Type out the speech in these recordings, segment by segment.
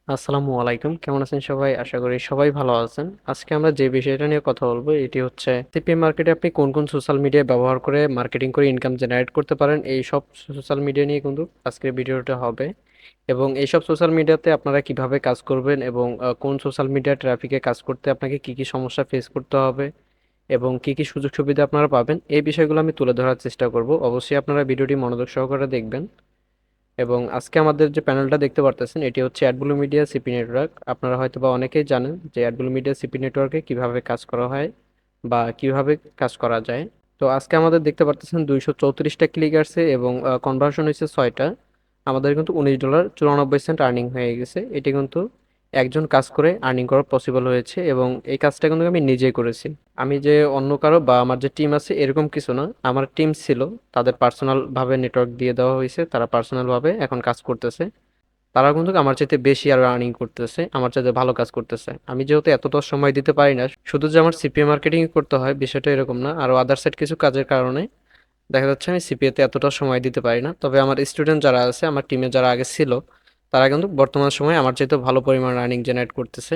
আসসালামু আলাইকুম। কেমন আছেন সবাই? আশা করি সবাই ভালো আছেন। আজকে আমরা যে বিষয়টা নিয়ে কথা বলবো এটি হচ্ছে সিপিএম মার্কেটে আপনি কোন কোন সোশ্যাল মিডিয়া ব্যবহার করে মার্কেটিং করে ইনকাম জেনারেট করতে পারেন এই সব সোশ্যাল মিডিয়া নিয়ে কিন্তু আজকের ভিডিওটা হবে। এবং এইসব সোশ্যাল মিডিয়াতে আপনারা কিভাবে কাজ করবেন এবং কোন সোশ্যাল মিডিয়া ট্রাফিকে কাজ করতে আপনাকে কি কি সমস্যা ফেস করতে হবে এবং কি কি সুযোগ সুবিধা আপনারা পাবেন এই বিষয়গুলো আমি তুলে ধরার চেষ্টা করব। অবশ্যই আপনারা ভিডিওটি মনোযোগ সহকারে দেখবেন। এবং আজকে আমাদের যে প্যানেলটা দেখতে পারতেছেন এটি হচ্ছে অ্যাডব্লু মিডিয়া সিপি নেটওয়ার্ক। আপনারা হয়তোবা অনেকেই জানেন যে অ্যাডব্লু মিডিয়া সিপি নেটওয়ার্কে কিভাবে কাজ করা হয় বা কিভাবে কাজ করা যায়। তো আজকে আমাদের দেখতে পারতেছেন 234টা ক্লিক আসছে এবং কনভার্সন হয়েছে 6টা। আমাদের কিন্তু $19.94 আর্নিং হয়ে গেছে। এটি কিন্তু একজন কাজ করে আর্নিং করা পসিবল হয়েছে এবং এই কাজটা কিন্তু আমি নিজেই করেছি। আমি যে অন্য কারো বা আমার যে টিম আছে এরকম কিছু না, আমার টিম ছিল, তাদের পার্সোনাল ভাবে নেটওয়ার্ক দিয়ে দেওয়া হয়েছে, তারা পার্সোনাল ভাবে এখন কাজ করতেছে। তারা কিন্তু আমার চাইতে বেশি আরো আর্নিং করতেছে, আমার চাইতে ভালো কাজ করতেছে। আমি যেহেতু এতটা সময় দিতে পারি না, শুধু যে আমার সিপিএ মার্কেটিং করতে হয় বিষয়টা এরকম না, আরো আদার সাইড কিছু কাজের কারণে দেখা যাচ্ছে আমি সিপিএ তে এতটা সময় দিতে পারি না। তবে আমার স্টুডেন্ট যারা আছে, আমার টিমে যারা আগে ছিল, তারা কিন্তু বর্তমান সময়ে আমার চাইতে ভালো পরিমাণ আর্নিং জেনারেট করতেছে।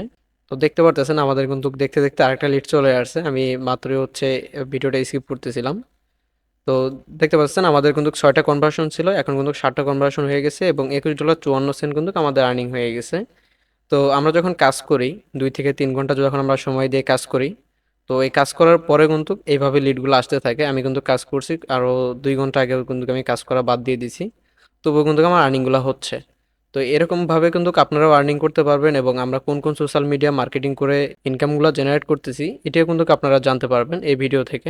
তো দেখতে পারতেছেন আমাদের কিন্তু দেখতে দেখতে আরেকটা লিড চলে আসছে। আমি মাত্রই হচ্ছে ভিডিওটা স্কিপ করতেছিলাম। তো দেখতে পাচ্ছেন আমাদের কিন্তু 6টা কনভার্সন ছিল, এখন কিন্তু 7টা কনভার্সন হয়ে গেছে এবং $21.54 কিন্তু আমাদের আর্নিং হয়ে গেছে। তো আমরা যখন কাজ করি 2 থেকে 3 ঘন্টা যখন আমরা সময় দিয়ে কাজ করি, তো এই কাজ করার পরে কিন্তু এইভাবে লিডগুলো আসতে থাকে। আমি কিন্তু কাজ করছি আরও 2 ঘন্টা আগেও কিন্তু আমি কাজ করা বাদ দিয়ে দিছি, তবুও কিন্তু আমার আর্নিংগুলো হচ্ছে। তো এরকমভাবে কিন্তু আপনারাও আর্নিং করতে পারবেন এবং আমরা কোন কোন সোশ্যাল মিডিয়া মার্কেটিং করে ইনকামগুলো জেনারেট করতেছি এটিও কিন্তু আপনারা জানতে পারবেন এই ভিডিও থেকে।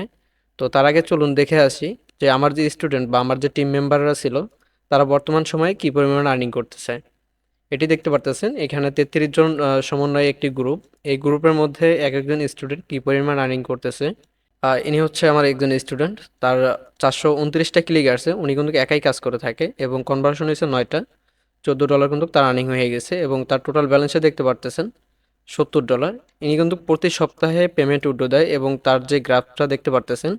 তো তার আগে চলুন দেখে আসি যে আমার যে স্টুডেন্ট বা আমার যে টিম মেম্বাররা ছিল তারা বর্তমান সময়ে কি পরিমাণ আর্নিং করতেছে। এটি দেখতে পারতেছেন এখানে 33 জন সমন্বয়ে একটি গ্রুপ। এই গ্রুপের মধ্যে এক একজন স্টুডেন্ট কি পরিমাণ আর্নিং করতেছে। ইনি হচ্ছে আমার একজন স্টুডেন্ট, তার 429টা ক্লিক আসছে, উনি কিন্তু একাই কাজ করে থাকে এবং কনভার্সন হয়েছে 9টা। $14 কিন্তু তার আর্নিং হয়ে গেছে এবং তার টোটাল ব্যালেন্সে দেখতে পারতেছেন $70। ইনি কিন্তু প্রতি সপ্তাহে পেমেন্ট উঠো দেয় এবং তার যে গ্রাফটা দেখতে পারতেছেন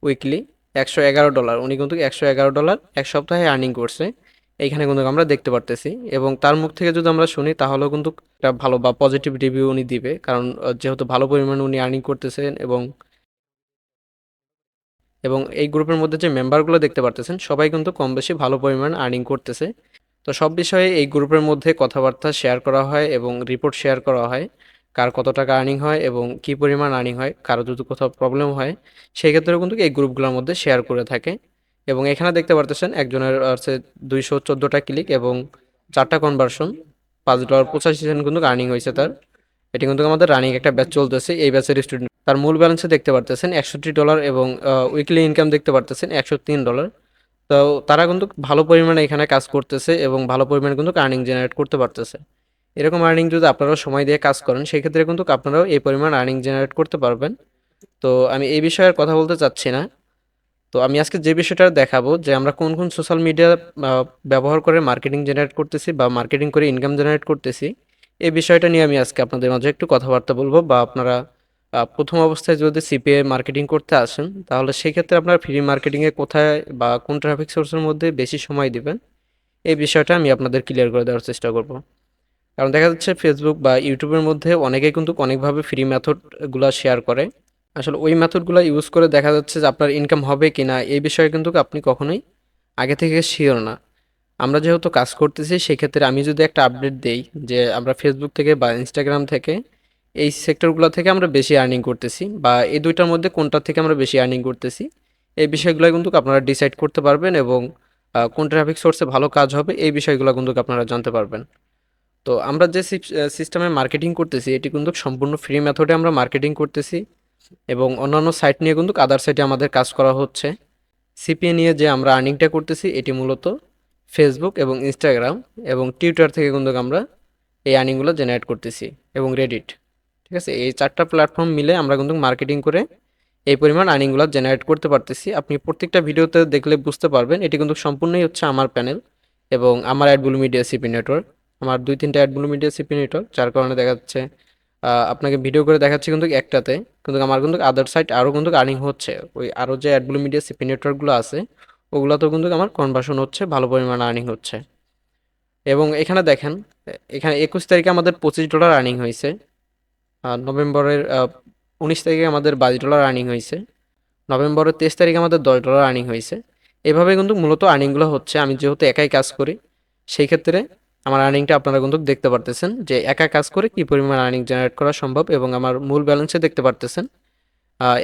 উইকলি $111, উনি কিন্তু $111 এক সপ্তাহে আর্নিং করছে। এইখানে কিন্তু আমরা দেখতে পারতেছি এবং তার মুখ থেকে যদি আমরা শুনি তাহলেও কিন্তু একটা ভালো বা পজিটিভ রিভিউ উনি দিবে, কারণ যেহেতু ভালো পরিমাণে উনি আর্নিং করতেছেন এবং এই গ্রুপের মধ্যে যে মেম্বারগুলো দেখতে পারতেছেন সবাই কিন্তু কম বেশি ভালো পরিমাণ আর্নিং করতেছে। তো সব বিষয়ে এই গ্রুপের মধ্যে কথাবার্তা শেয়ার করা হয় এবং রিপোর্ট শেয়ার করা হয়, কার কত টাকা আর্নিং হয় এবং কি পরিমাণ আর্নিং হয়, কারো যদি কোথাও প্রবলেম হয় সেই ক্ষেত্রেও কিন্তু এই গ্রুপগুলোর মধ্যে শেয়ার করে থাকে। এবং এখানে দেখতে পারতেছেন একজনের আছে 214টা ক্লিক এবং 4টা কনভার্সন, $5.85 কিন্তু আর্নিং হয়েছে তার। এটি কিন্তু আমাদের রানিং একটা ব্যাচ চলতেছে, এই ব্যাচের স্টুডেন্ট তার মূল ব্যালেন্সে দেখতে পারতেছেন $61 এবং উইকলি ইনকাম দেখতে পারতেছেন $103। তো তারা কিন্তু ভালো পরিমাণে এখানে কাজ করতেছে এবং ভালো পরিমাণে কিন্তু আর্নিং জেনারেট করতে পারতেছে। এরকম আর্নিং যদি আপনারাও সময় দিয়ে কাজ করেন সেক্ষেত্রে কিন্তু আপনারাও এই পরিমাণ আর্নিং জেনারেট করতে পারবেন। তো আমি এই বিষয়ে আর কথা বলতে চাচ্ছি না। তো আমি আজকে যে বিষয়টা দেখাবো যে আমরা কোন কোন সোশ্যাল মিডিয়া ব্যবহার করে মার্কেটিং জেনারেট করতেছি বা মার্কেটিং করে ইনকাম জেনারেট করতেছি, এই বিষয়টা নিয়ে আমি আজকে আপনাদের মাঝে একটু কথাবার্তা বলবো। বা আপনারা প্রথম অবস্থায় যদি সিপিএ মার্কেটিং করতে আসেন তাহলে সেক্ষেত্রে আপনার ফ্রি মার্কেটিংয়ে কোথায় বা কোন ট্রাফিক সোর্সের মধ্যে বেশি সময় দিবেন এই বিষয়টা আমি আপনাদের ক্লিয়ার করে দেওয়ার চেষ্টা করব। কারণ দেখা যাচ্ছে ফেসবুক বা ইউটিউবের মধ্যে অনেকেই কিন্তু অনেকভাবে ফ্রি মেথডগুলো শেয়ার করে। আসলে ওই মেথডগুলো ইউজ করে দেখা যাচ্ছে যে আপনার ইনকাম হবে কি না এই বিষয়ে কিন্তু আপনি কখনোই আগে থেকে শিওর না। আমরা যেহেতু কাজ করতেছি সেক্ষেত্রে আমি যদি একটা আপডেট দেই যে আমরা ফেসবুক থেকে বা ইনস্টাগ্রাম থেকে এই সেক্টরগুলো থেকে আমরা বেশি আর্নিং করতেছি বা এই দুইটার মধ্যে কোনটা থেকে আমরা বেশি আর্নিং করতেছি, এই বিষয়গুলো কিন্তু আপনারা ডিসাইড করতে পারবেন এবং কোন ট্রাফিক সোর্সে ভালো কাজ হবে এই বিষয়গুলো কিন্তু আপনারা জানতে পারবেন। তো আমরা যে সিস্টেমে মার্কেটিং করতেছি এটি কিন্তু সম্পূর্ণ ফ্রি মেথডে আমরা মার্কেটিং করতেছি এবং অন্যান্য সাইট নিয়ে কিন্তু আদার সাইটে আমাদের কাজ করা হচ্ছে। সিপিএ নিয়ে যে আমরা আর্নিংটা করতেছি এটি মূলত ফেসবুক এবং ইনস্টাগ্রাম এবং টুইটার থেকে কিন্তু আমরা এই আর্নিংগুলো জেনারেট করতেছি এবং রেডিট। ঠিক আছে, এই 4টা প্ল্যাটফর্ম মিলে আমরা কিন্তু মার্কেটিং করে এই পরিমাণ আর্নিংগুলো জেনারেট করতে পারতেছি। আপনি প্রত্যেকটা ভিডিওতে দেখলে বুঝতে পারবেন এটি কিন্তু সম্পূর্ণই হচ্ছে আমার প্যানেল এবং আমার অ্যাডবুল মিডিয়া সিপি নেটওয়ার্ক। আমার 2-3টা অ্যাডবুল মিডিয়া সিপি নেটওয়ার্ক, যার কারণে দেখা যাচ্ছে আপনাকে ভিডিও করে দেখাচ্ছি কিন্তু একটাতে, কিন্তু আমার কিন্তু আদার সাইড আরও কিন্তু আর্নিং হচ্ছে। ওই আরও যে অ্যাডবুল মিডিয়া সিপি নেটওয়ার্কগুলো আছে ওগুলোতেও কিন্তু আমার কনভার্সন হচ্ছে, ভালো পরিমাণ আর্নিং হচ্ছে। এবং এখানে দেখেন, এখানে 21 তারিখে আমাদের $25 আর্নিং হয়েছে। নভেম্বরের 19 তারিখে আমাদের $22 আর্নিং হয়েছে। নভেম্বরের 23 তারিখে আমাদের $10 আর্নিং হয়েছে। এভাবে কিন্তু মূলত আর্নিংগুলো হচ্ছে। আমি যেহেতু একাই কাজ করি, সেই ক্ষেত্রে আমার আর্নিংটা আপনারা কিন্তু দেখতে পারতেছেন যে একা কাজ করে কি পরিমাণ আর্নিং জেনারেট করা সম্ভব, এবং আমার মূল ব্যালেন্সে দেখতে পারতেছেন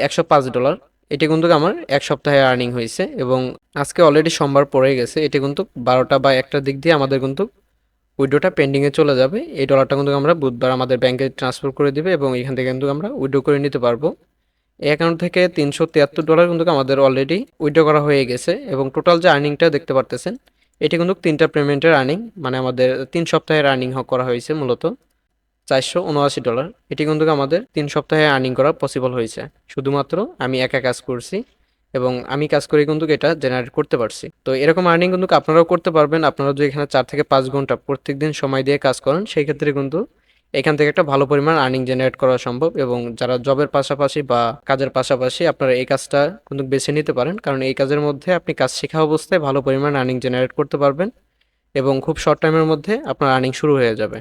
$105। এটি কিন্তু আমার এক সপ্তাহে আর্নিং হয়েছে, এবং আজকে অলরেডি সোমবার পড়ে গেছে। এটি কিন্তু 12টা বা 1টার দিক দিয়ে আমাদের কিন্তু উইড্রোটা পেন্ডিংয়ে চলে যাবে। এই ডলারটা কিন্তু আমরা বুধবার আমাদের ব্যাংকে ট্রান্সফার করে দিবে, এবং এখান থেকে কিন্তু আমরা উইড্রো করে নিতে পারবো। এই অ্যাকাউন্ট থেকে $373 কিন্তু আমাদের অলরেডি উইথড্র করা হয়ে গেছে, এবং টোটাল যে আর্নিংটা দেখতে পারতেছেন এটি কিন্তু 3টা পেমেন্টের আর্নিং, মানে আমাদের 3 সপ্তাহের আর্নিং করা হয়েছে মূলত $479। এটি কিন্তু আমাদের 3 সপ্তাহে আর্নিং করা পসিবল হয়েছে, শুধুমাত্র আমি একা কাজ করছি এবং আমি কাজ করে কিন্তু এটা জেনারেট করতে পারছি। তো এরকম আর্নিং কিন্তু আপনারাও করতে পারবেন। আপনারা যদি এখানে 4 থেকে 5 ঘন্টা প্রত্যেকদিন সময় দিয়ে কাজ করেন, সেই ক্ষেত্রে কিন্তু এখান থেকে একটা ভালো পরিমাণ আর্নিং জেনারেট করা সম্ভব। এবং যারা জবের পাশাপাশি বা কাজের পাশাপাশি আপনারা এই কাজটা কিন্তু বেছে নিতে পারেন, কারণ এই কাজের মধ্যে আপনি কাজ শেখা অবস্থায় ভালো পরিমাণ আর্নিং জেনারেট করতে পারবেন, এবং খুব শর্ট টাইমের মধ্যে আপনার আর্নিং শুরু হয়ে যাবে।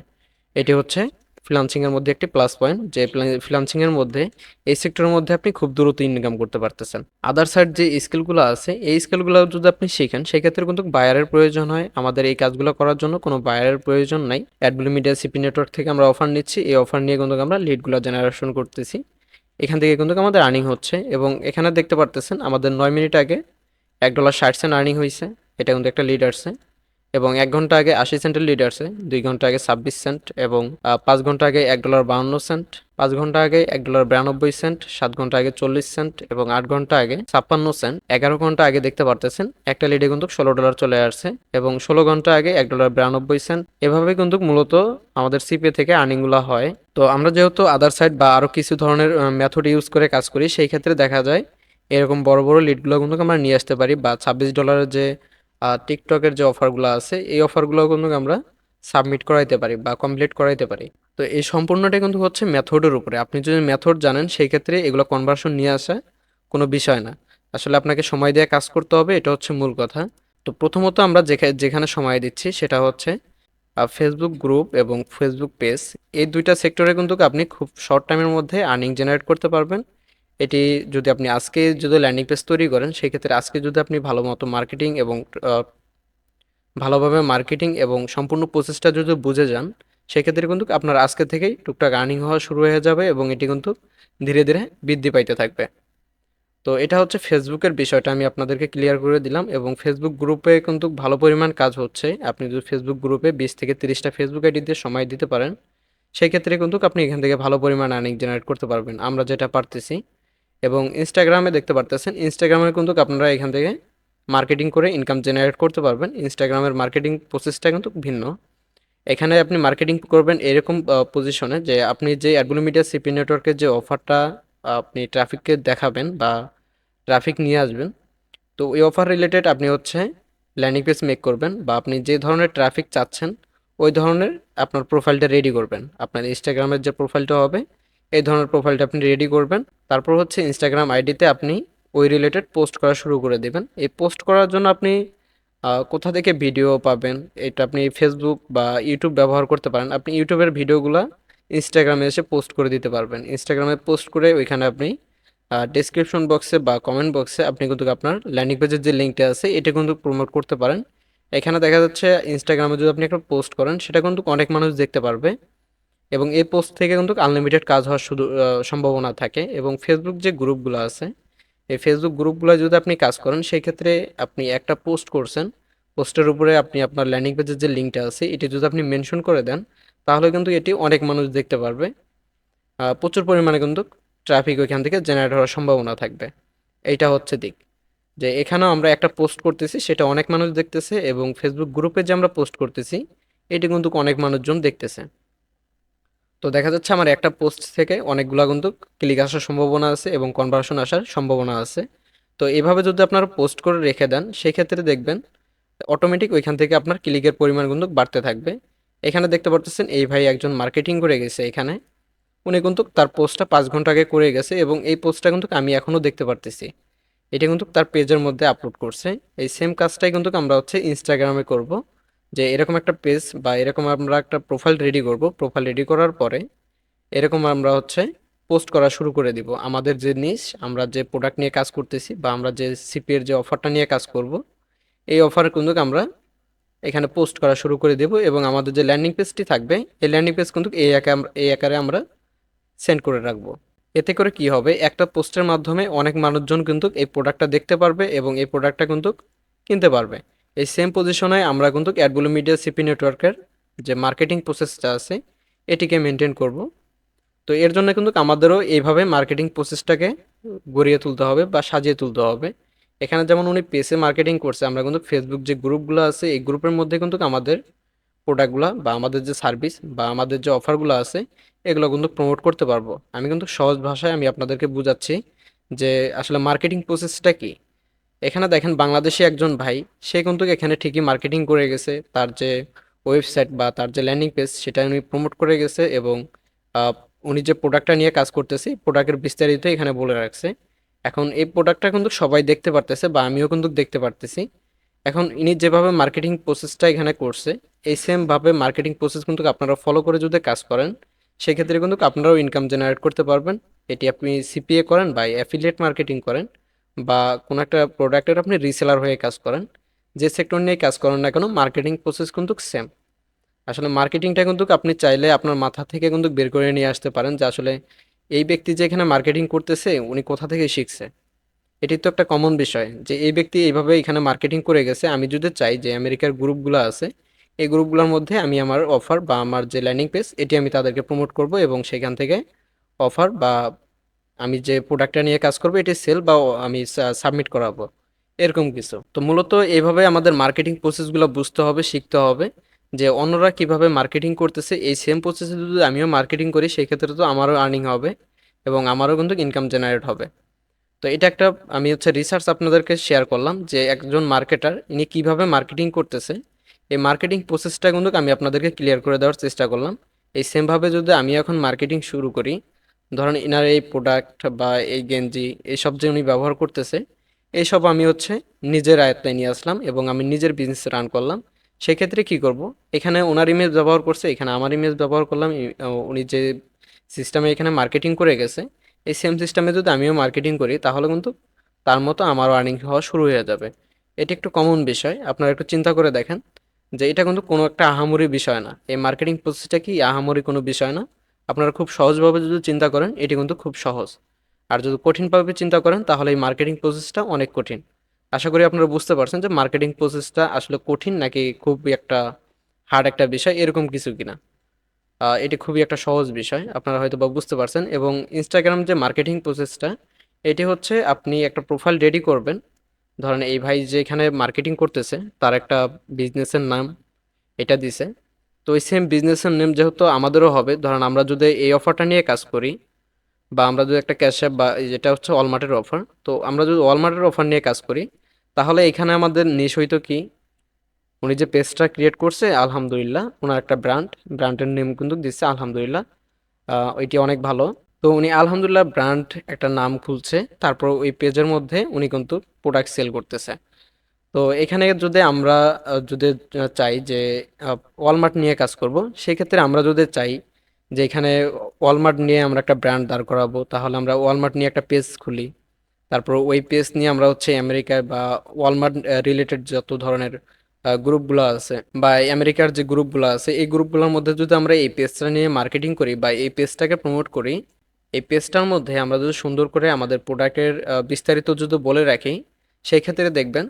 এটি হচ্ছে ফ্রিল্যান্সিংয়ের মধ্যে একটি প্লাস পয়েন্ট, যে ফ্রিল্যান্সিংয়ের মধ্যে এই সেক্টরের মধ্যে আপনি খুব দ্রুত ইনকাম করতে পারতেছেন। আদার সাইড যে স্কিলগুলো আছে, এই স্কিলগুলো যদি আপনি শিখেন, সেক্ষেত্রে কিন্তু বায়ারের প্রয়োজন হয়। আমাদের এই কাজগুলো করার জন্য কোনো বায়ারের প্রয়োজন নাই। অ্যাডব্লু মিডিয়া সিপি নেটওয়ার্ক থেকে আমরা অফার নিচ্ছি। এই অফার নিয়ে কিন্তু আমরা লিডগুলো জেনারেশন করতেছি। এখান থেকে কিন্তু আমাদের আর্নিং হচ্ছে, এবং এখানে দেখতে পারতেছেন আমাদের 9 মিনিট আগে $1.60 আর্নিং হয়েছে। এটা কিন্তু একটা লিড আসছে। এবং 1 ঘন্টা আগে 80 সেন্টের লিড আসছে, 2 ঘন্টা আগে 26 সেন্ট, এবং 5 ঘন্টা আগে $1.52, 5 ঘন্টা আগে $1.92, 7 ঘন্টা আগে 40 সেন্ট, এবং 8 ঘন্টা আগে 56 সেন্ট, 11 ঘন্টা আগে দেখতে পারতেছেন একটা লিডে কিন্তু $16 চলে আসছে, এবং 16 ঘন্টা আগে $1.92। এভাবে কিন্তু মূলত আমাদের সিপে থেকে আর্নিং গুলা হয়। তো আমরা যেহেতু আদার সাইড বা আরো কিছু ধরনের মেথড ইউজ করে কাজ করি, সেই ক্ষেত্রে দেখা যায় এরকম বড় বড় লিডগুলো কিন্তু আমরা নিয়ে আসতে পারি, বা $26 যে টিকটকের যে অফারগুলো আছে, এই অফারগুলো কিন্তু আমরা সাবমিট করাইতে পারি বা কমপ্লিট করাইতে পারি। তো এই সম্পূর্ণটা কিন্তু হচ্ছে মেথডের উপরে। আপনি যদি মেথড জানেন, সেই ক্ষেত্রে এগুলো কনভার্সন নিয়ে আসা কোনো বিষয় না। আসলে আপনাকে সময় দিয়ে কাজ করতে হবে, এটা হচ্ছে মূল কথা। তো প্রথমত আমরা যেখানে সময় দিচ্ছি সেটা হচ্ছে ফেসবুক গ্রুপ এবং ফেসবুক পেজ। এই দুইটা সেক্টরে কিন্তু আপনি খুব শর্ট টাইমের মধ্যে আর্নিং জেনারেট করতে পারবেন। এটি যদি আপনি আজকে যদি ল্যান্ডিং পেজ তৈরি করেন, সেক্ষেত্রে আজকে যদি আপনি ভালো মতো মার্কেটিং এবং ভালোভাবে মার্কেটিং এবং সম্পূর্ণ প্রসেসটা যদি বুঝে যান, সেক্ষেত্রে কিন্তু আপনার আজকে থেকেই টুকটাক আর্নিং হওয়া শুরু হয়ে যাবে, এবং এটি কিন্তু ধীরে ধীরে বৃদ্ধি পাইতে থাকবে। তো এটা হচ্ছে ফেসবুকের বিষয়টা আমি আপনাদেরকে ক্লিয়ার করে দিলাম, এবং ফেসবুক গ্রুপে কিন্তু ভালো পরিমাণ কাজ হচ্ছে। আপনি যদি ফেসবুক গ্রুপে 20 থেকে 30টা ফেসবুক আইডি দিয়ে সময় দিতে পারেন, সেই ক্ষেত্রে কিন্তু আপনি এখান থেকে ভালো পরিমাণ আর্নিং জেনারেট করতে পারবেন, আমরা যেটা পারতেছি। এবং ইনস্টাগ্রামে দেখতে পারতেছেন, ইনস্টাগ্রামে কিন্তু আপনারা এখান থেকে মার্কেটিং করে ইনকাম জেনারেট করতে পারবেন। ইনস্টাগ্রামের মার্কেটিং প্রসেসটা কিন্তু ভিন্ন। এখানে আপনি মার্কেটিং করবেন এরকম পজিশনে যে আপনি যে অ্যাডব্লু মিডিয়া সিপি নেটওয়ার্কের যে অফারটা আপনি ট্রাফিককে দেখাবেন বা ট্রাফিক নিয়ে আসবেন, তো ওই অফার রিলেটেড আপনি হচ্ছে ল্যান্ডিং পেজ মেক করবেন, বা আপনি যে ধরনের ট্রাফিক চাচ্ছেন ওই ধরনের আপনার প্রোফাইলটা রেডি করবেন। আপনার ইনস্টাগ্রামের যে প্রোফাইলটা হবে, এই ধরনের প্রোফাইলটা আপনি রেডি করবেন। তারপর হচ্ছে ইনস্টাগ্রাম আইডিতে আপনি ওই রিলেটেড পোস্ট করা শুরু করে দেবেন। এই পোস্ট করার জন্য আপনি কোথা থেকে ভিডিও পাবেন, এটা আপনি ফেসবুক বা ইউটিউব ব্যবহার করতে পারেন। আপনি ইউটিউবের ভিডিওগুলো ইনস্টাগ্রামে এসে পোস্ট করে দিতে পারবেন। ইনস্টাগ্রামে পোস্ট করে ওইখানে আপনি ডেসক্রিপশন বক্সে বা কমেন্ট বক্সে আপনি কিন্তু আপনার ল্যান্ডিং পেজের যে লিঙ্কটা আছে এটা কিন্তু প্রমোট করতে পারেন। এখানে দেখা যাচ্ছে ইনস্টাগ্রামে যদি আপনি একটা পোস্ট করেন, সেটা কিন্তু অনেক মানুষ দেখতে পারবে, এবং এই পোস্ট থেকে কিন্তু আনলিমিটেড কাজ হওয়ার শুধু সম্ভাবনা থাকে। এবং ফেসবুক যে গ্রুপগুলো আছে, এই ফেসবুক গ্রুপগুলো যদি আপনি কাজ করেন, সেই ক্ষেত্রে আপনি একটা পোস্ট করছেন, পোস্টের উপরে আপনি আপনার ল্যান্ডিং পেজের যে লিঙ্কটা আছে এটি যদি আপনি মেনশন করে দেন, তাহলে কিন্তু এটি অনেক মানুষ দেখতে পারবে। প্রচুর পরিমাণে কিন্তু ট্রাফিক ওইখান থেকে জেনারেট হওয়ার সম্ভাবনা থাকবে। এইটা হচ্ছে দিক, যে এখানেও আমরা একটা পোস্ট করতেছি, সেটা অনেক মানুষ দেখতেছে, এবং ফেসবুক গ্রুপে যে আমরা পোস্ট করতেছি এটি কিন্তু অনেক মানুষজন দেখতেছে। তো দেখা যাচ্ছে আমার একটা পোস্ট থেকে অনেকগুলা কিন্তু ক্লিক আসার সম্ভাবনা আছে এবং কনভার্সন আসার সম্ভাবনা আছে। তো এভাবে যদি আপনারা পোস্ট করে রেখে দেন, সেক্ষেত্রে দেখবেন অটোমেটিক ওইখান থেকে আপনার ক্লিকের পরিমাণ কিন্তু বাড়তে থাকবে। এখানে দেখতে পারতেছেন এই ভাই একজন মার্কেটিং করে গেছে, এখানে উনি কিন্তু তার পোস্টটা 5 ঘন্টা আগে করে গেছে, এবং এই পোস্টটা কিন্তু আমি এখনও দেখতে পারতেছি। এটা কিন্তু তার পেজের মধ্যে আপলোড করছে। এই সেম কাজটাই কিন্তু আমরা হচ্ছে ইনস্টাগ্রামে করব। যে এরকম একটা পেজ বা এরকম আমরা একটা প্রোফাইল রেডি করব। প্রোফাইল রেডি করার পরে এরকম আমরা হচ্ছে পোস্ট করা শুরু করে দিব আমাদের যে নিশ, আমরা যে প্রোডাক্ট নিয়ে কাজ করতেছি বা আমরা যে সিপি এর যে অফারটা নিয়ে কাজ করব, এই অফারে কিন্তু আমরা এখানে পোস্ট করা শুরু করে দেব এবং আমাদের যে ল্যান্ডিং পেজটি থাকবে এই ল্যান্ডিং পেজ কিন্তু এই আকারে আমরা সেন্ড করে রাখবো। এতে করে কি হবে, একটা পোস্টের মাধ্যমে অনেক মানুষজন কিন্তু এই প্রোডাক্টটা দেখতে পারবে এবং এই প্রোডাক্টটা কিন্তু কিনতে পারবে। এই সেম পজিশনে আমরা কিন্তু অ্যাডবুলো মিডিয়া সিপি নেটওয়ার্কের যে মার্কেটিং প্রসেসটা আছে এটিকে মেনটেন করব। তো এর জন্য কিন্তু আমাদেরও এইভাবে মার্কেটিং প্রসেসটাকে গড়িয়ে তুলতে হবে বা সাজিয়ে তুলতে হবে। এখানে যেমন উনি পেজে মার্কেটিং করছে, আমরা কিন্তু ফেসবুক যে গ্রুপগুলো আছে এই গ্রুপের মধ্যে কিন্তু আমাদের প্রোডাক্টগুলো বা আমাদের যে সার্ভিস বা আমাদের যে অফারগুলো আছে এগুলো কিন্তু প্রমোট করতে পারবো। আমি কিন্তু সহজ ভাষায় আমি আপনাদেরকে বুঝাচ্ছি যে আসলে মার্কেটিং প্রসেসটা কি। এখানে দেখেন বাংলাদেশি একজন ভাই, সে কিন্তু এখানে ঠিকই মার্কেটিং করে গেছে, তার যে ওয়েবসাইট বা তার যে ল্যান্ডিং পেজ সেটা উনি প্রমোট করে গেছে এবং আহ, উনি যে প্রোডাক্টটা নিয়ে কাজ করতেছে প্রোডাক্টের বিস্তারিত এখানে বলে রাখছে। এখন এই প্রোডাক্টটা কিন্তু সবাই দেখতে পারতেছে বা আমিও কিন্তু দেখতে পারতেছি। এখন ইনি যেভাবে মার্কেটিং প্রসেসটা এখানে করছে এই সেম ভাবে মার্কেটিং প্রসেস কিন্তু আপনারা ফলো করে যদি কাজ করেন সেক্ষেত্রে কিন্তু আপনারাও ইনকাম জেনারেট করতে পারবেন। এটি আপনি সিপিএ করেন বা অ্যাফিলিয়েট মার্কেটিং করেন বা কোনো একটা প্রোডাক্টের আপনি রিসেলার হয়ে কাজ করেন, যে সেক্টর নিয়ে কাজ করেন না কেন মার্কেটিং প্রসেস কিন্তু সেম। আসলে মার্কেটিংটা কিন্তু আপনি চাইলে আপনার মাথা থেকে কিন্তু বের করে নিয়ে আসতে পারেন যে আসলে এই ব্যক্তি যে এখানে মার্কেটিং করতেছে উনি কোথা থেকে শিখছে। এটি তো একটা কমন বিষয় যে এই ব্যক্তি এইভাবে এখানে মার্কেটিং করে গেছে, আমি যদি চাই যে আমেরিকার গ্রুপগুলো আছে এই গ্রুপগুলোর মধ্যে আমি আমার অফার বা আমার যে ল্যান্ডিং পেজ এটি আমি তাদেরকে প্রমোট করব এবং সেখান থেকে অফার বা আমি যে প্রোডাক্টটা নিয়ে কাজ করবো এটি সেল বা আমি সাবমিট করাবো, এরকম কিছু। তো মূলত এইভাবে আমাদের মার্কেটিং প্রসেসগুলো বুঝতে হবে, শিখতে হবে যে অন্যরা কিভাবে মার্কেটিং করতেছে এই সেম প্রসেসে যদি আমিও মার্কেটিং করি সেই ক্ষেত্রে তো আমারও আর্নিং হবে এবং আমারও কিন্তু ইনকাম জেনারেট হবে। তো এটা একটা আমি হচ্ছে রিসার্চ আপনাদেরকে শেয়ার করলাম যে একজন মার্কেটার ইনি কিভাবে মার্কেটিং করতেছে এই মার্কেটিং প্রসেসটা কিন্তু আমি আপনাদেরকে ক্লিয়ার করে দেওয়ার চেষ্টা করলাম। এই সেমভাবে যদি আমি এখন মার্কেটিং শুরু করি, ধরেন ইনার এই প্রোডাক্ট বা এই গেঞ্জি এইসব যে উনি ব্যবহার করতেছে এইসব আমি হচ্ছে নিজের আয়ত্তায় নিয়ে আসলাম এবং আমি নিজের বিজনেস রান করলাম। সেক্ষেত্রে কি করব, এখানে ওনার ইমেজ ব্যবহার করছে, এখানে আমার ইমেজ ব্যবহার করলাম। উনি যে সিস্টেমে এখানে মার্কেটিং করে গেছে এই সেম সিস্টেমে যদি আমিও মার্কেটিং করি তাহলে কিন্তু তার মতো আমারও আর্নিং হওয়া শুরু হয়ে যাবে। এটি একটু কমন বিষয়, আপনারা একটু চিন্তা করে দেখেন যে এটা কিন্তু কোনো একটা আহামরি বিষয় না। এই মার্কেটিং প্রসেসটা কি আহামরি কোনো বিষয় না। আপনারা খুব সহজভাবে যদি চিন্তা করেন এটি কিন্তু খুব সহজ। আর যদি কঠিনভাবে চিন্তা করেন তাহলে এই মার্কেটিং প্রসেসটা অনেক কঠিন। আশা করি আপনারা বুঝতে পারছেন যে মার্কেটিং প্রসেসটা আসলে কঠিন নাকি খুবই একটা হার্ড একটা বিষয় এরকম কিছু কিনা। এটি খুবই একটা সহজ বিষয়, আপনারা হয়তো বা বুঝতে পারছেন। এবং ইনস্টাগ্রাম যে মার্কেটিং প্রসেসটা এটি হচ্ছে আপনি একটা প্রোফাইল রেডি করবেন। ধরেন এই ভাই যে এখানে মার্কেটিং করতেছে তার একটা বিজনেসের নাম এটা দিছে। তো ওই সেম বিজনেসের নেম যেহেতু আমাদেরও হবে, ধরেন আমরা যদি এই অফারটা নিয়ে কাজ করি বা আমরা যদি একটা ক্যাশ অ্যাপ বা যেটা হচ্ছে ওয়ালমার্টের অফার, তো আমরা যদি ওয়ালমার্টের অফার নিয়ে কাজ করি তাহলে এখানে আমাদের নিশ হইতো কি, উনি যে পেজটা ক্রিয়েট করছে আলহামদুলিল্লাহ ওনার একটা ব্র্যান্ডের নেম কিন্তু দিচ্ছে আলহামদুলিল্লাহ, ওইটি অনেক ভালো। তো উনি আলহামদুলিল্লাহ ব্র্যান্ড একটা নাম খুলছে, তারপর ওই পেজের মধ্যে উনি কিন্তু প্রোডাক্ট সেল করতেছে। তো এখানে যদি আমরা যদি চাই যে ওয়ালমার্ট নিয়ে কাজ করব, সেক্ষেত্রে আমরা যদি চাই যে এখানে ওয়ালমার্ট নিয়ে আমরা একটা ব্র্যান্ড দাঁড় করাবো তাহলে আমরা ওয়ালমার্ট নিয়ে একটা পেজ খুলি। তারপর ওই পেজ নিয়ে আমরা হচ্ছে আমেরিকায় বা ওয়ালমার্ট রিলেটেড যত ধরনের গ্রুপগুলো আছে বা এই আমেরিকার যে গ্রুপগুলো আছে এই গ্রুপগুলোর মধ্যে যদি আমরা এই পেজটা নিয়ে মার্কেটিং করি বা এই পেজটাকে প্রমোট করি, এই পেজটার মধ্যে আমরা যদি সুন্দর করে আমাদের প্রোডাক্টের বিস্তারিত যদি বলে রাখি সেই ক্ষেত্রে দেখবেন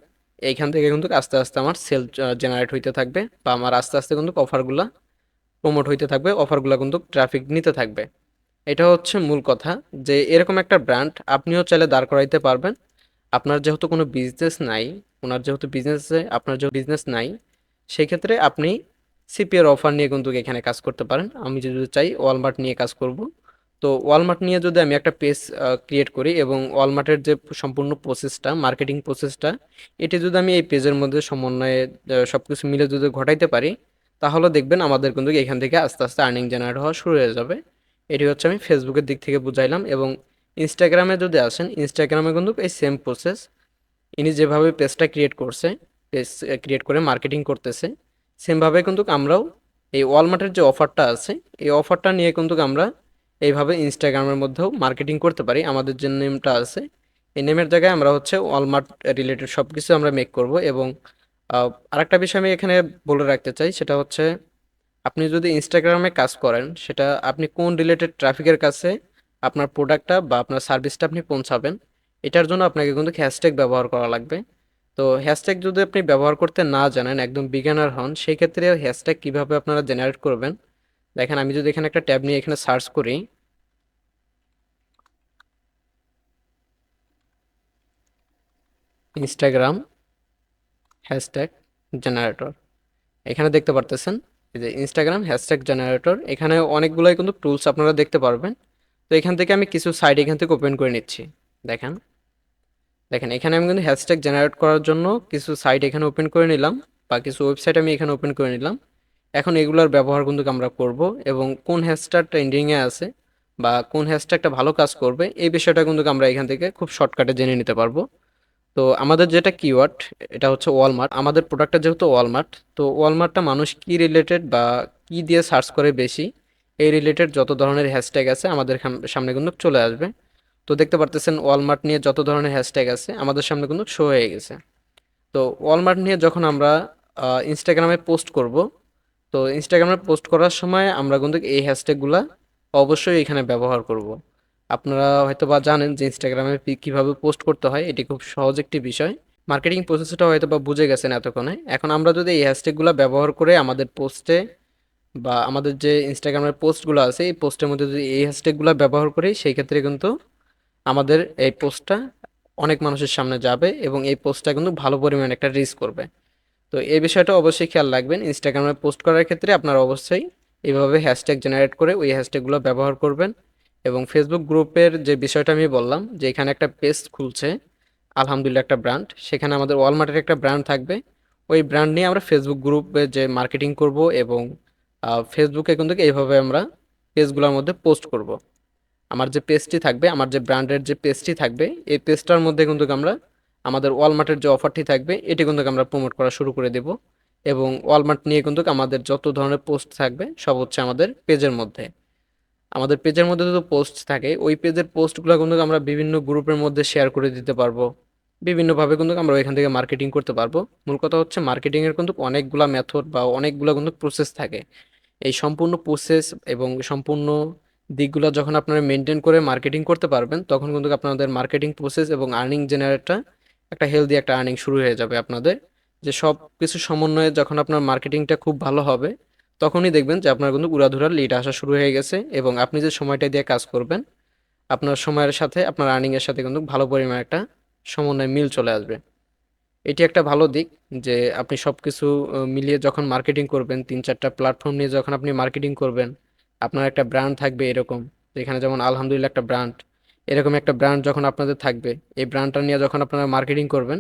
এইখান থেকে কিন্তু আস্তে আস্তে আমার সেল জেনারেট হইতে থাকবে বা আমার আস্তে আস্তে কিন্তু অফারগুলো প্রমোট হইতে থাকবে, অফারগুলো কিন্তু ট্রাফিক নিতে থাকবে। এটা হচ্ছে মূল কথা যে এরকম একটা ব্র্যান্ড আপনিও চাইলে দাঁড় করাইতে পারবেন। আপনার যেহেতু কোনো বিজনেস নাই, ওনার যেহেতু বিজনেসে আপনার যেহেতু বিজনেস নাই, সেই ক্ষেত্রে আপনি সিপিএর অফার নিয়ে কিন্তু এখানে কাজ করতে পারেন। আমি যদি চাই ওয়ালমার্ট নিয়ে কাজ করব, তো ওয়ালমার্ট নিয়ে যদি আমি একটা পেজ ক্রিয়েট করি এবং ওয়ালমার্টের যে সম্পূর্ণ প্রসেসটা মার্কেটিং প্রসেসটা এটি যদি আমি এই পেজের মধ্যে সমন্বয়ে সব কিছু মিলে যদি ঘটাইতে পারি তাহলে দেখবেন আমাদের কিন্তু এখান থেকে আস্তে আস্তে আর্নিং জেনারেট হওয়া শুরু হয়ে যাবে। এটি হচ্ছে আমি ফেসবুকের দিক থেকে বুঝাইলাম। এবং ইনস্টাগ্রামে যদি আসেন ইনস্টাগ্রামে কিন্তু এই সেম প্রসেস, ইনি যেভাবে পেজটা ক্রিয়েট করছে, পেজ ক্রিয়েট করে মার্কেটিং করতেছে সেমভাবে কিন্তু আমরাও এই ওয়ালমার্টের যে অফারটা আছে এই অফারটা নিয়ে কিন্তু আমরা এইভাবে ইনস্টাগ্রামের মধ্যেও মার্কেটিং করতে পারি। আমাদের যে নেমটা আছে এই নেমের জায়গায় আমরা হচ্ছে ওয়ালমার্ট রিলেটেড সব কিছু আমরা মেক করব। এবং আরেকটা বিষয় আমি এখানে বলে রাখতে চাই, সেটা হচ্ছে আপনি যদি ইনস্টাগ্রামে কাজ করেন সেটা আপনি কোন রিলেটেড ট্রাফিকের কাছে আপনার প্রোডাক্টটা বা আপনার সার্ভিসটা আপনি পৌঁছাবেন, এটার জন্য আপনাকে কিন্তু হ্যাশট্যাগ ব্যবহার করা লাগবে। তো হ্যাশট্যাগ যদি আপনি ব্যবহার করতে না জানেন, একদম বিগিনার হন, সেই ক্ষেত্রে হ্যাশট্যাগ কিভাবে আপনারা জেনারেট করবেন, দেখেন আমি যদি এখানে একটা ট্যাব নিয়ে এখানে সার্চ করি ইনস্টাগ্রাম হ্যাশট্যাগ জেনারেটর, এখানে দেখতে পারতেছেন এই যে ইনস্টাগ্রাম হ্যাশট্যাগ জেনারেটর, এখানে অনেকগুলোই কিন্তু টুলস আপনারা দেখতে পারবেন। তো এখান থেকে আমি কিছু সাইট এখান থেকে ওপেন করে নিচ্ছি। দেখেন দেখেন এখানে আমি কিন্তু হ্যাশট্যাগ জেনারেট করার জন্য কিছু সাইট এখানে ওপেন করে নিলাম বা কিছু ওয়েবসাইট আমি এখানে ওপেন করে নিলাম। এখন এগুলোর ব্যবহার কিন্তু আমরা করব এবং কোন হ্যাশট্যাগটা ট্রেন্ডিংয়ে আছে বা কোন হ্যাশট্যাগটা ভালো কাজ করবে এই বিষয়টা কিন্তু আমরা এখান থেকে খুব শর্টকাটে জেনে নিতে পারবো। তো আমাদের যেটা কিওয়ার্ড এটা হচ্ছে ওয়ালমার্ট, আমাদের প্রোডাক্টটা যেহেতু ওয়ালমার্ট, তো ওয়ালমার্টটা মানুষ কি রিলেটেড বা কি দিয়ে সার্চ করে বেশি, এই রিলেটেড যত ধরনের হ্যাশট্যাগ আছে আমাদের সামনে কিন্তু চলে আসবে। তো দেখতে পারতেছেন ওয়ালমার্ট নিয়ে যত ধরনের হ্যাশট্যাগ আছে আমাদের সামনে কিন্তু শো হয়ে গেছে। তো ওয়ালমার্ট নিয়ে যখন আমরা ইনস্টাগ্রামে পোস্ট করব, তো ইনস্টাগ্রামে পোস্ট করার সময় আমরা কিন্তু এই হ্যাশট্যাগুলা অবশ্যই এখানে ব্যবহার করব। আপনারা হয়তো বা জানেন যে ইনস্টাগ্রামে কিভাবে পোস্ট করতে হয়, এটি খুব সহজ একটি বিষয়। মার্কেটিং প্রসেসটা হয়তো বা বুঝে গেছেন এতক্ষণে। এখন আমরা যদি এই হ্যাশট্যাগুলো ব্যবহার করে আমাদের পোস্টে বা আমাদের যে ইনস্টাগ্রামের পোস্টগুলো আছে এই পোস্টের মধ্যে যদি এই হ্যাশট্যাগুলো ব্যবহার করি, সেই ক্ষেত্রে কিন্তু আমাদের এই পোস্টটা অনেক মানুষের সামনে যাবে এবং এই পোস্টটা কিন্তু ভালো পরিমাণে একটা রিচ করবে। তো এই বিষয়টা অবশ্যই খেয়াল রাখবেন, ইনস্টাগ্রামে পোস্ট করার ক্ষেত্রে আপনারা অবশ্যই এইভাবে হ্যাশট্যাগ জেনারেট করে ওই হ্যাশট্যাগুলো ব্যবহার করবেন। এবং ফেসবুক গ্রুপের যে বিষয়টা আমি বললাম যে এখানে একটা পেজ খুলছে আলহামদুলিল্লাহ একটা ব্র্যান্ড, সেখানে আমাদের ওয়ালমার্টের একটা ব্র্যান্ড থাকবে। ওই ব্র্যান্ড নিয়ে আমরা ফেসবুক গ্রুপে যে মার্কেটিং করব এবং ফেসবুকে কিন্তু এইভাবে আমরা পেজগুলোর মধ্যে পোস্ট করব। আমার যে পেজটি থাকবে, আমার যে ব্র্যান্ডের যে পেজটি থাকবে, এই পেজটার মধ্যে কিন্তু আমরা আমাদের ওয়ালমার্টের যে অফারটি থাকবে এটি কিন্তু আমরা প্রমোট করা শুরু করে দেব। এবং ওয়ালমার্ট নিয়ে কিন্তু আমাদের যত ধরনের পোস্ট থাকবে সব হচ্ছে আমাদের পেজের মধ্যে। আমাদের পেজের মধ্যে যদি পোস্ট থাকে ওই পেজের পোস্টগুলো কিন্তু আমরা বিভিন্ন গ্রুপের মধ্যে শেয়ার করে দিতে পারবো। বিভিন্নভাবে কিন্তু আমরা ওইখান থেকে মার্কেটিং করতে পারবো। মূল কথা হচ্ছে মার্কেটিংয়ের কিন্তু অনেকগুলা মেথড বা অনেকগুলা কিন্তু প্রসেস থাকে। এই সম্পূর্ণ প্রসেস এবং সম্পূর্ণ দিকগুলো যখন আপনারা মেনটেন করে মার্কেটিং করতে পারবেন তখন কিন্তু আপনাদের মার্কেটিং প্রসেস এবং আর্নিং জেনারেটটা একটা হেলদি একটা আর্নিং শুরু হয়ে যাবে আপনাদের। যে সব কিছু সমন্বয়ে যখন আপনার মার্কেটিংটা খুব ভালো হবে তখনই দেখবেন যে আপনার কিন্তু উড়াধুরা লিড আসা শুরু হয়ে গেছে এবং আপনি যে সময়টা দিয়ে কাজ করবেন আপনার সময়ের সাথে আপনার আর্নিংয়ের সাথে কিন্তু ভালো পরিমাণে একটা সমন্বয় মিল চলে আসবে। এটি একটা ভালো দিক যে আপনি সবকিছু মিলিয়ে যখন মার্কেটিং করবেন, ৩-৪টা প্ল্যাটফর্ম নিয়ে যখন আপনি মার্কেটিং করবেন, আপনার একটা ব্র্যান্ড থাকবে এরকম। যেখানে যেমন আলহামদুলিল্লাহ একটা ব্র্যান্ড, এরকম একটা ব্র্যান্ড যখন আপনাদের থাকবে, এই ব্র্যান্ডটা নিয়ে যখন আপনারা মার্কেটিং করবেন,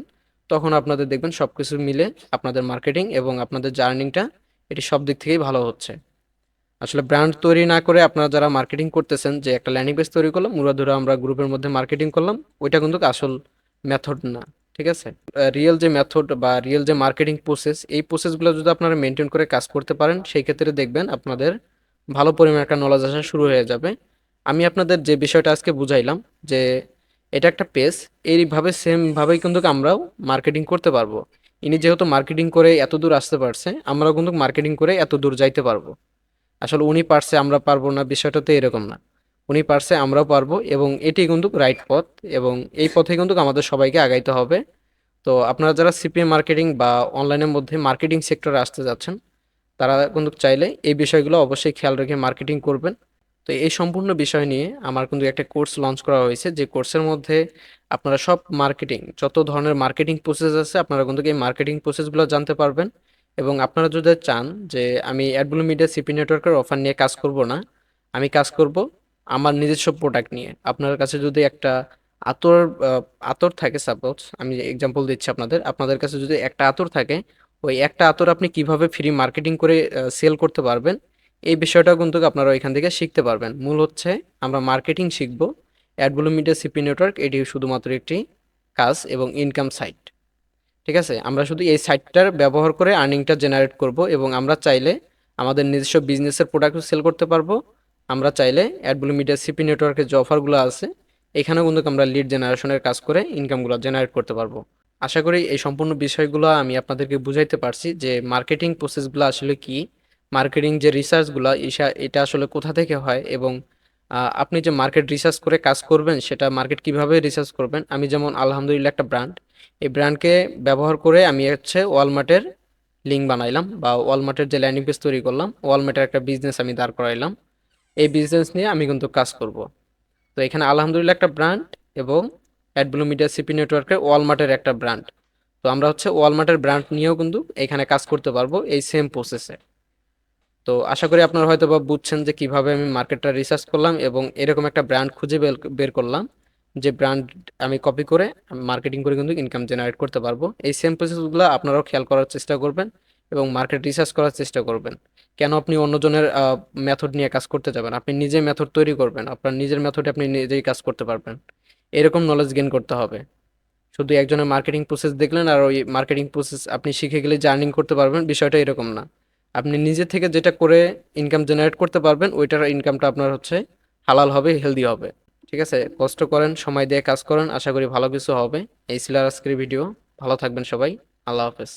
তখন আপনাদের দেখবেন সবকিছু মিলে আপনাদের মার্কেটিং এবং আপনাদের যে আর্নিংটা এটি সব দিক থেকেই ভালো হচ্ছে। আসলে ব্র্যান্ড তৈরি না করে আপনারা যারা মার্কেটিং করতেছেন যে একটা ল্যান্ডিং পেজ তৈরি করলাম, উড়াধুরা আমরা গ্রুপের মধ্যে মার্কেটিং করলাম, ওইটা কিন্তু আসল মেথড না। ঠিক আছে? রিয়েল যে মেথড বা রিয়েল যে মার্কেটিং প্রসেস এই প্রসেসগুলো যদি আপনারা মেনটেন করে কাজ করতে পারেন সেই ক্ষেত্রে দেখবেন আপনাদের ভালো পরিমাণে একটা নলেজ আসা শুরু হয়ে যাবে। আমি আপনাদের যে বিষয়টা আজকে বুঝাইলাম যে এটা একটা পেজ, এইভাবে সেম ভাবেই কিন্তু আমরাও মার্কেটিং করতে পারবো। ইনি যেহেতু মার্কেটিং করে এত দূর আসতে পারছে, আমরাও কিন্তু মার্কেটিং করে এত দূর যাইতে পারবো। আসলে উনি পারছে আমরা পারবো না, বিষয়টা তো এরকম না। উনি পারছে আমরাও পারবো এবং এটি কিন্তু রাইট পথ এবং এই পথে কিন্তু আমাদের সবাইকে আগাইতে হবে। তো আপনারা যারা সিপিএম মার্কেটিং বা অনলাইনের মধ্যে মার্কেটিং সেক্টরে আসতে যাচ্ছেন তারা কিন্তু চাইলে এই বিষয়গুলো অবশ্যই খেয়াল রেখে মার্কেটিং করবেন। তো এই সম্পূর্ণ বিষয় নিয়ে আমার কিন্তু একটা কোর্স লঞ্চ করা হয়েছে, যে কোর্সের মধ্যে আপনারা সব মার্কেটিং যত ধরনের মার্কেটিং প্রসেস আছে আপনারা কিন্তু এই মার্কেটিং প্রসেসগুলো জানতে পারবেন। এবং আপনারা যদি চান যে আমি অ্যাডব্লু মিডিয়া সিপি নেটওয়ার্কের অফার নিয়ে কাজ করব না, আমি কাজ করব আমার নিজস্ব প্রোডাক্ট নিয়ে। আপনার কাছে যদি একটা আতর আতর থাকে, সাপোজ আমি এক্সাম্পল দিচ্ছি আপনাদের, আপনাদের কাছে যদি একটা আতর থাকে, ওই একটা আতর আপনি কিভাবে ফ্রি মার্কেটিং করে সেল করতে পারবেন এই বিষয়টাও কিন্তু আপনারা এখান থেকে শিখতে পারবেন। মূল হচ্ছে আমরা মার্কেটিং শিখব। অ্যাডব্লু মিডিয়া সিপি নেটওয়ার্ক এটি শুধুমাত্র একটি কাজ এবং ইনকাম সাইট। ঠিক আছে? আমরা শুধু এই সাইটটার ব্যবহার করে আর্নিংটা জেনারেট করব এবং আমরা চাইলে আমাদের নিজস্ব বিজনেসের প্রোডাক্টও সেল করতে পারবো। আমরা চাইলে অ্যাডব্লু মিডিয়া সিপি নেটওয়ার্কের যে অফারগুলো আছে এখানেও কিন্তু আমরা লিড জেনারেশনের কাজ করে ইনকামগুলো জেনারেট করতে পারবো। আশা করি এই সম্পূর্ণ বিষয়গুলো আমি আপনাদেরকে বুঝাইতে পারছি যে মার্কেটিং প্রসেসগুলো আসলে কি, মার্কেটিং যে রিসার্চগুলো এটা আসলে কোথা থেকে হয় এবং আপনি যে মার্কেট রিসার্চ করে কাজ করবেন সেটা মার্কেট কিভাবে রিসার্চ করবেন। আমি যেমন আলহামদুলিল্লাহ একটা ব্র্যান্ড, এই ব্র্যান্ডকে ব্যবহার করে আমি হচ্ছে ওয়ালমার্টের লিঙ্ক বানাইলাম বা ওয়ালমার্টের যে ল্যান্ডিং পেজ তৈরি করলাম, ওয়ালমার্টের একটা বিজনেস আমি দাঁড় করাইলাম। এই বিজনেস নিয়ে আমি কিন্তু কাজ করব। তো এখানে আলহামদুলিল্লাহ একটা ব্র্যান্ড এবং অ্যাডব্লু মিডিয়া সিপি নেটওয়ার্কের ওয়ালমার্টের একটা ব্র্যান্ড। তো আমরা হচ্ছে ওয়ালমার্টের ব্র্যান্ড নিয়েও কিন্তু এখানে কাজ করতে পারবো এই সেম প্রসেসে। তো আশা করি আপনারা হয়তো বা বুঝছেন যে কিভাবে আমি মার্কেটটা রিসার্চ করলাম এবং এরকম একটা ব্র্যান্ড খুঁজে বের করলাম যে ব্র্যান্ড আমি কপি করে আমি মার্কেটিং করে কিন্তু ইনকাম জেনারেট করতে পারবো। এই সেম প্রসেসগুলো আপনারাও খেয়াল করার চেষ্টা করবেন এবং মার্কেট রিসার্চ করার চেষ্টা করবেন। কেন আপনি অন্যজনের মেথড নিয়ে কাজ করতে যাবেন? আপনি নিজে মেথড তৈরি করবেন, আপনার নিজের মেথডে আপনি নিজেই কাজ করতে পারবেন। এরকম নলেজ গেইন করতে হবে। শুধু একজনের মার্কেটিং প্রসেস দেখলেন আর ওই মার্কেটিং প্রসেস আপনি শিখে গেলে যে আর্নিং করতে পারবেন, বিষয়টা এরকম না। আপনি নিজে থেকে যেটা করে ইনকাম জেনারেট করতে পারবেন ওইটার ইনকামটা আপনার হচ্ছে হালাল হবে, হেলদি হবে। ঠিক আছে? কষ্ট করেন, সময় দিয়ে কাজ করেন, আশা করি ভালো কিছু হবে। এই ছিল আজকের ভিডিও। ভালো থাকবেন সবাই। আল্লাহ হাফেজ।